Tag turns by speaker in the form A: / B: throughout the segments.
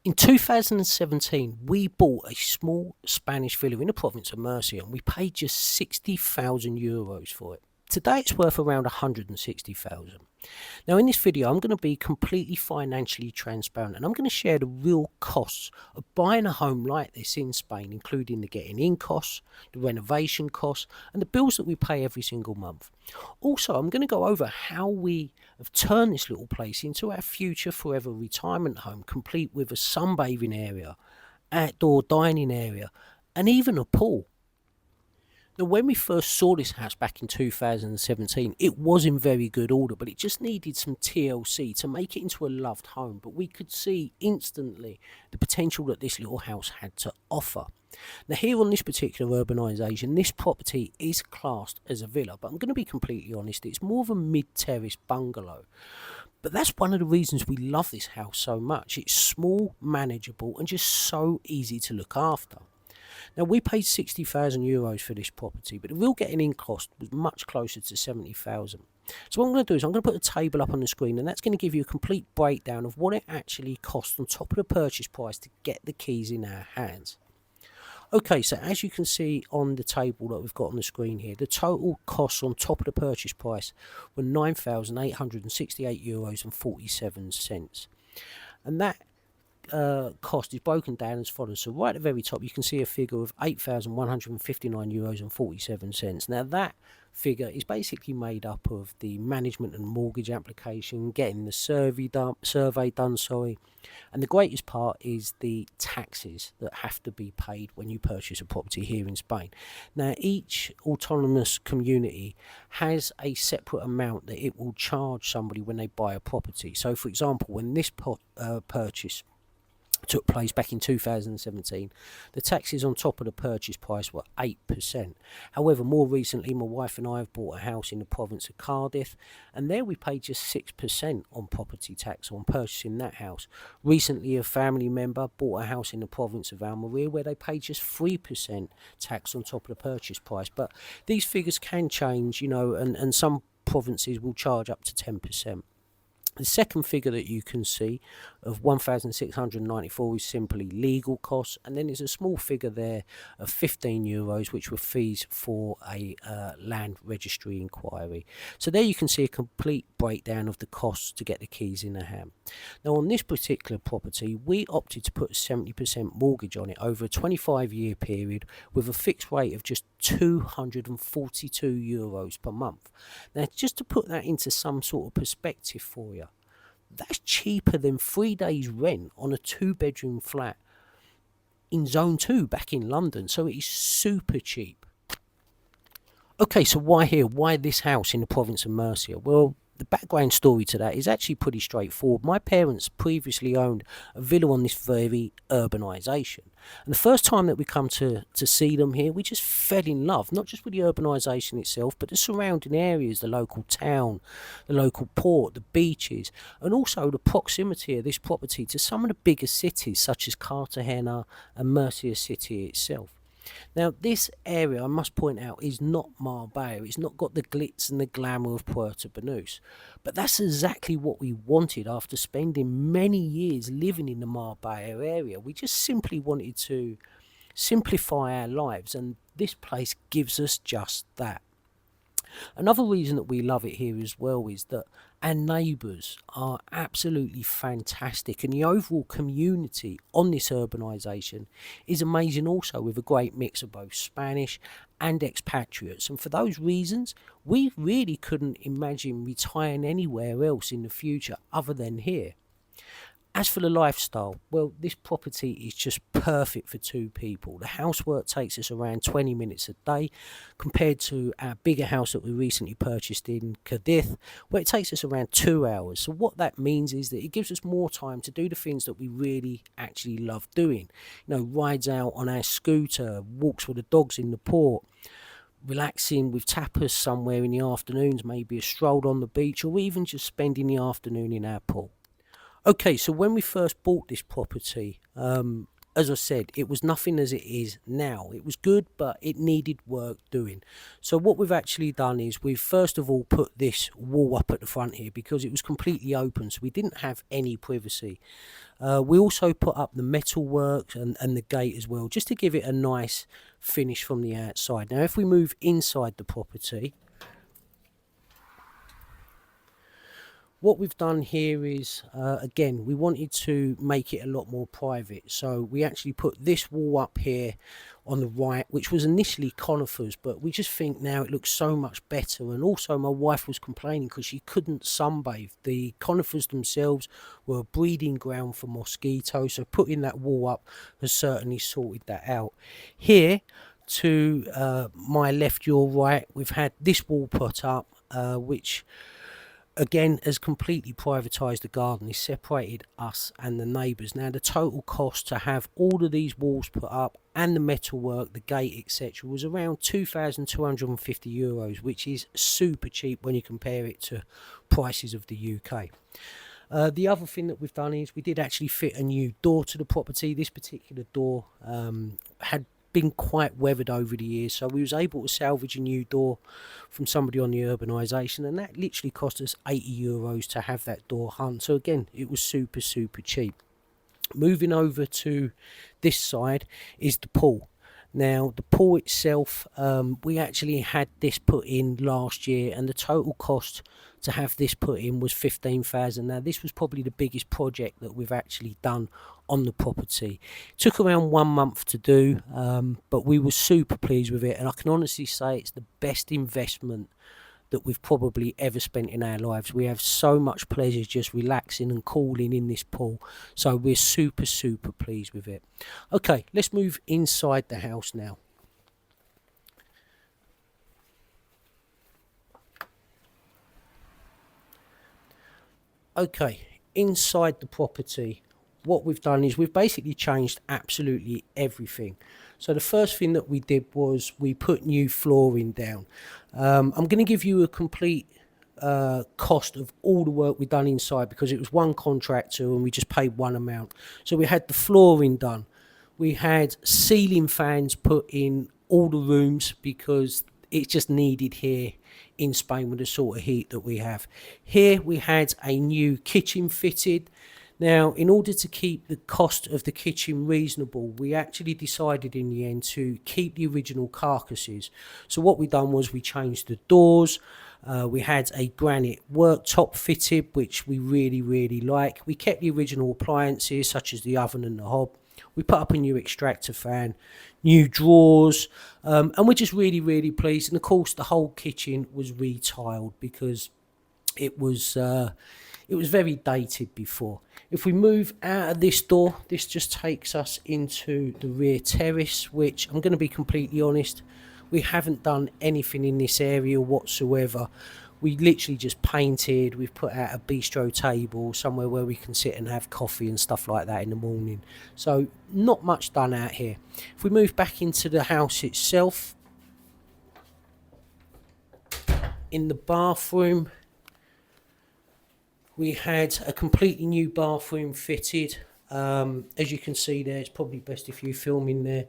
A: In 2017, we bought a small Spanish villa in the province of Murcia and we paid just €60,000 for it. Today it's worth around 160,000. Now in this video I'm going to be completely financially transparent and I'm going to share the real costs of buying a home like this in Spain, including the getting in costs, the renovation costs and the bills that we pay every single month. Also, I'm going to go over how we have turned this little place into our future forever retirement home, complete with a sunbathing area, outdoor dining area and even a pool. Now, when we first saw this house back in 2017, it was in very good order, but it just needed some TLC to make it into a loved home. But we could see instantly the potential that this little house had to offer. Now, here on this particular urbanisation, this property is classed as a villa, but I'm going to be completely honest, it's more of a mid-terrace bungalow. But that's one of the reasons we love this house so much. It's small, manageable, and just so easy to look after. Now, we paid €60,000 for this property, but the real getting in cost was much closer to 70,000. So what I'm going to do is I'm going to put a table up on the screen and that's going to give you a complete breakdown of what it actually costs on top of the purchase price to get the keys in our hands. Okay, so as you can see on the table that we've got on the screen here, the total costs on top of the purchase price were €9,868.47. And that cost is broken down as follows. So right at the very top you can see a figure of €8,159.47. Now that figure is basically made up of the management and mortgage application, getting the survey done, and the greatest part is the taxes that have to be paid when you purchase a property here in Spain. Now each autonomous community has a separate amount that it will charge somebody when they buy a property. So for example, when this purchase took place back in 2017, the taxes on top of the purchase price were 8%. However, more recently, my wife and I have bought a house in the province of Cardiff, and there we paid just 6% on property tax on purchasing that house. Recently, a family member bought a house in the province of Almeria where they paid just 3% tax on top of the purchase price. But these figures can change, and some provinces will charge up to 10%. The second figure that you can see of 1,694 is simply legal costs, and then there's a small figure there of €15, which were fees for a land registry inquiry. So there you can see a complete breakdown of the costs to get the keys in the hand. Now on this particular property, we opted to put a 70% mortgage on it over a 25-year period with a fixed rate of just €242 per month. Now just to put that into some sort of perspective for you, that's cheaper than 3 days rent on a 2-bedroom flat in Zone 2 back in London. So it is super cheap. Okay, so why here? Why this house in the province of Murcia? Well, the background story to that is actually pretty straightforward. My parents previously owned a villa on this very urbanisation. And the first time that we come to see them here, we just fell in love, not just with the urbanisation itself, but the surrounding areas, the local town, the local port, the beaches, and also the proximity of this property to some of the bigger cities such as Cartagena and Murcia city itself. Now, this area, I must point out, is not Marbella. It's not got the glitz and the glamour of Puerto Banús. But that's exactly what we wanted after spending many years living in the Marbella area. We just simply wanted to simplify our lives, and this place gives us just that. Another reason that we love it here as well is that our neighbours are absolutely fantastic, and the overall community on this urbanisation is amazing also, with a great mix of both Spanish and expatriates. And for those reasons, we really couldn't imagine retiring anywhere else in the future other than here. As for the lifestyle, well, this property is just perfect for 2 people. The housework takes us around 20 minutes a day compared to our bigger house that we recently purchased in Cadiz, where it takes us around 2 hours. So what that means is that it gives us more time to do the things that we really actually love doing. Rides out on our scooter, walks with the dogs in the port, relaxing with tapas somewhere in the afternoons, maybe a stroll on the beach, or even just spending the afternoon in our pool. Okay, so when we first bought this property, as I said, it was nothing as it is now. It was good, but it needed work doing. So what we've actually done is we've first of all put this wall up at the front here because it was completely open, so we didn't have any privacy. We also put up the metal work and the gate as well, just to give it a nice finish from the outside. Now, if we move inside the property, what we've done here is, again, we wanted to make it a lot more private. So we actually put this wall up here on the right, which was initially conifers, but we just think now it looks so much better. And also my wife was complaining because she couldn't sunbathe. The conifers themselves were a breeding ground for mosquitoes, so putting that wall up has certainly sorted that out. Here, to my left, your right, we've had this wall put up, which again has completely privatised the garden. It's separated us and the neighbours. Now the total cost to have all of these walls put up and the metalwork, the gate, etc., was around €2,250, which is super cheap when you compare it to prices of the UK. The other thing that we've done is we did actually fit a new door to the property. This particular door had been quite weathered over the years, so we was able to salvage a new door from somebody on the urbanisation, and that literally cost us €80 to have that door hung. So again, it was super cheap. Moving over to this side is the pool. Now the pool itself, we actually had this put in last year, and the total cost to have this put in was $15,000. Now this was probably the biggest project that we've actually done on the property. It took around 1 month to do, but we were super pleased with it, and I can honestly say it's the best investment that we've probably ever spent in our lives. We have so much pleasure just relaxing and cooling in this pool, so we're super pleased with it. Okay, let's move inside the house now. Okay, inside the property, what we've done is we've basically changed absolutely everything. So the first thing that we did was we put new flooring down. I'm going to give you a complete cost of all the work we've done inside because it was one contractor and we just paid one amount. So we had the flooring done. We had ceiling fans put in all the rooms because it's just needed here in Spain with the sort of heat that we have. Here we had a new kitchen fitted. Now, in order to keep the cost of the kitchen reasonable, we actually decided in the end to keep the original carcasses. So what we done was we changed the doors. We had a granite worktop fitted, which we really like. We kept the original appliances such as the oven and the hob. We put up a new extractor fan, new drawers, and we're just really pleased. And of course, the whole kitchen was retiled because it was very dated before. If we move out of this door, this just takes us into the rear terrace, which I'm going to be completely honest, we haven't done anything in this area whatsoever. We literally just painted, we've put out a bistro table, somewhere where we can sit and have coffee and stuff like that in the morning. So not much done out here. If we move back into the house itself, in the bathroom, we had a completely new bathroom fitted. As you can see there, it's probably best if you film in there.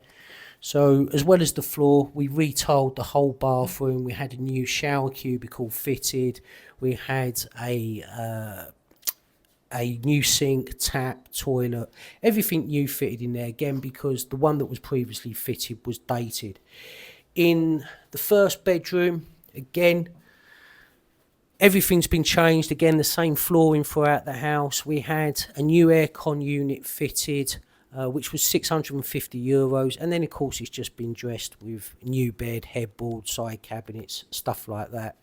A: So as well as the floor, we retiled the whole bathroom. We had a new shower cubicle fitted. We had a new sink, tap, toilet, everything new fitted in there again because the one that was previously fitted was dated. In the first bedroom, again, everything's been changed. Again, the same flooring throughout the house. We had a new aircon unit fitted, which was €650. And then, of course, it's just been dressed with new bed, headboard, side cabinets, stuff like that.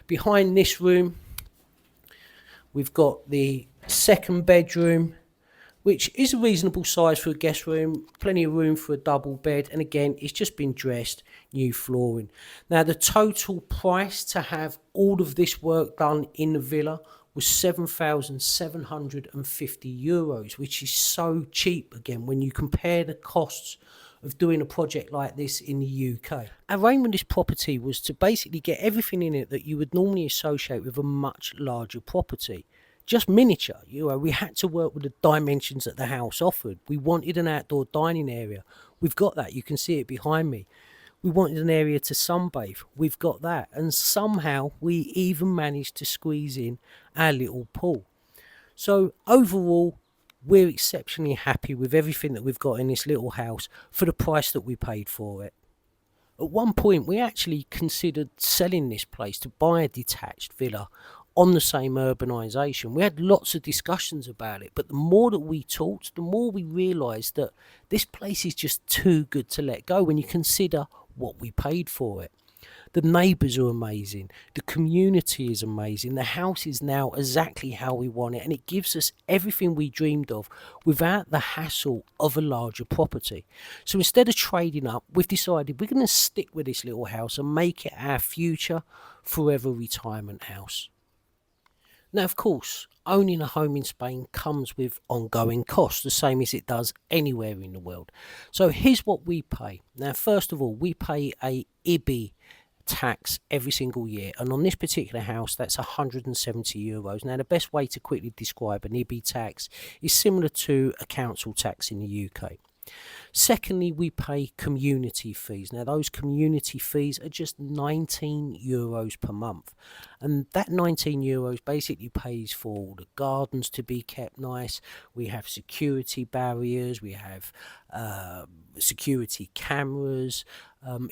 A: Behind this room, we've got the second bedroom, which is a reasonable size for a guest room, plenty of room for a double bed, and again, it's just been dressed, new flooring. Now, the total price to have all of this work done in the villa was €7,750, which is so cheap, again, when you compare the costs of doing a project like this in the UK. Our aim with this property was to basically get everything in it that you would normally associate with a much larger property. just miniature. We had to work with the dimensions that the house offered. We wanted an outdoor dining area. We've got that. You can see it behind me. We wanted an area to sunbathe. We've got that. And somehow we even managed to squeeze in our little pool. So overall, we're exceptionally happy with everything that we've got in this little house for the price that we paid for it. At one point, we actually considered selling this place to buy a detached villa on the same urbanisation. We had lots of discussions about it, but the more that we talked, the more we realised that this place is just too good to let go when you consider what we paid for it. The neighbours are amazing. The community is amazing. The house is now exactly how we want it, and it gives us everything we dreamed of without the hassle of a larger property. So instead of trading up, we've decided we're going to stick with this little house and make it our future forever retirement house. Now, of course, owning a home in Spain comes with ongoing costs, the same as it does anywhere in the world. So here's what we pay. Now, first of all, we pay a IBI tax every single year, and on this particular house that's €170. Now, the best way to quickly describe an IBI tax is similar to a council tax in the UK. Secondly, we pay community fees. Now, those community fees are just €19 per month, and that €19 basically pays for all the gardens to be kept nice. We have security barriers, we have security cameras.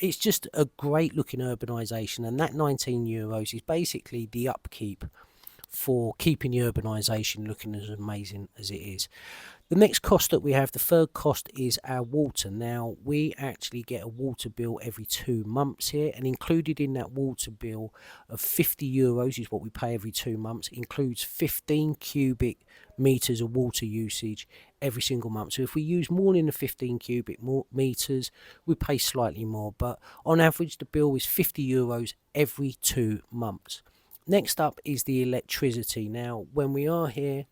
A: It's just a great looking urbanisation, and that €19 is basically the upkeep for keeping the urbanisation looking as amazing as it is. The next cost that we have, the third cost, is our water. Now, we actually get a water bill every 2 months here, and included in that water bill of €50 is what we pay every 2 months, includes 15 cubic meters of water usage every single month. So if we use more than the 15 cubic meters, we pay slightly more, but on average the bill is €50 every 2 months. Next up is the electricity. Now, when we are here,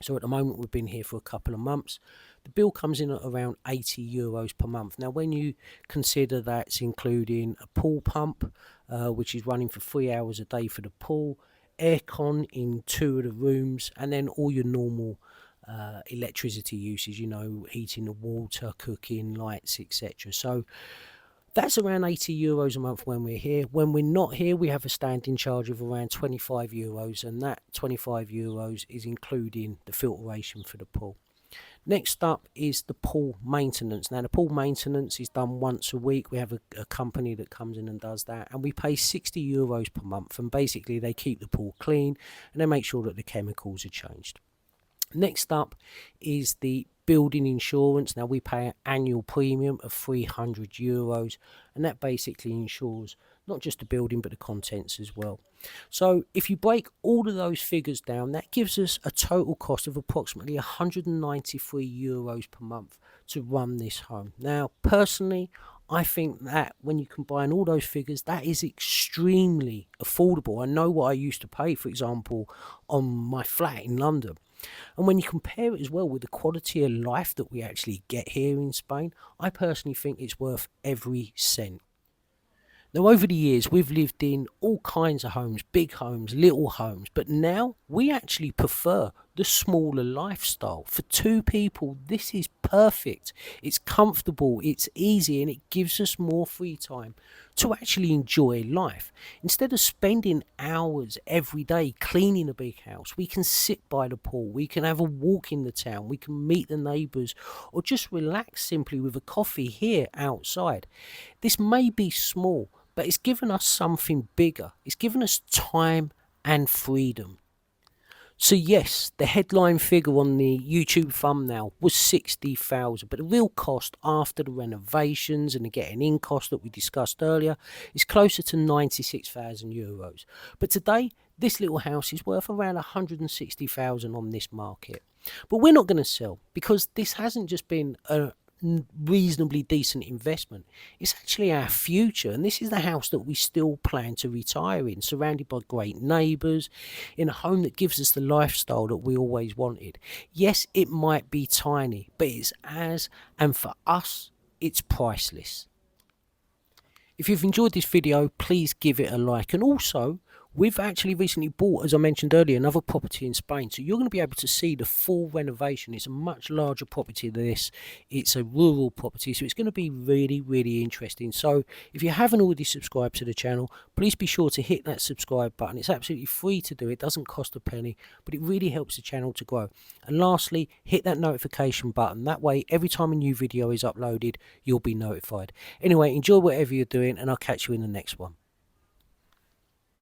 A: so at the moment we've been here for a couple of months, the bill comes in at around €80 per month. Now, when you consider that's including a pool pump, which is running for 3 hours a day for the pool, aircon in 2 of the rooms, and then all your normal electricity usage, heating the water, cooking, lights, etc. So that's around €80 a month when we're here. When we're not here, we have a standing charge of around €25, and that €25 is including the filtration for the pool. Next up is the pool maintenance. Now, the pool maintenance is done once a week. We have a company that comes in and does that, and we pay €60 per month, and basically they keep the pool clean and they make sure that the chemicals are changed. Next up is the building insurance. Now, we pay an annual premium of €300, and that basically insures not just the building but the contents as well. So if you break all of those figures down, that gives us a total cost of approximately €193 per month to run this home. Now, personally, I think that when you combine all those figures, that is extremely affordable. I know what I used to pay, for example, on my flat in London. And when you compare it as well with the quality of life that we actually get here in Spain, I personally think it's worth every cent. Now, over the years, we've lived in all kinds of homes, big homes, little homes, but now we actually prefer the smaller lifestyle. For 2 people, this is perfect. It's comfortable, it's easy, and it gives us more free time to actually enjoy life. Instead of spending hours every day cleaning a big house, we can sit by the pool, we can have a walk in the town, we can meet the neighbours, or just relax simply with a coffee here outside. This may be small, but it's given us something bigger. It's given us time and freedom. So yes, the headline figure on the YouTube thumbnail was 60,000, but the real cost after the renovations and the getting in cost that we discussed earlier is closer to €96,000. But today, this little house is worth around 160,000 on this market. But we're not going to sell, because this hasn't just been a reasonably decent investment. It's actually our future, and this is the house that we still plan to retire in, surrounded by great neighbours, in a home that gives us the lifestyle that we always wanted. Yes, it might be tiny, but it's ours, and for us, it's priceless. If you've enjoyed this video, please give it a like, and also, We've actually recently bought, as I mentioned earlier, another property in Spain. So you're going to be able to see the full renovation. It's a much larger property than this. It's a rural property, so it's going to be really, really interesting. So if you haven't already subscribed to the channel, please be sure to hit that subscribe button. It's absolutely free to do. It doesn't cost a penny, but it really helps the channel to grow. And lastly, hit that notification button. That way, every time a new video is uploaded, you'll be notified. Anyway, enjoy whatever you're doing, and I'll catch you in the next one.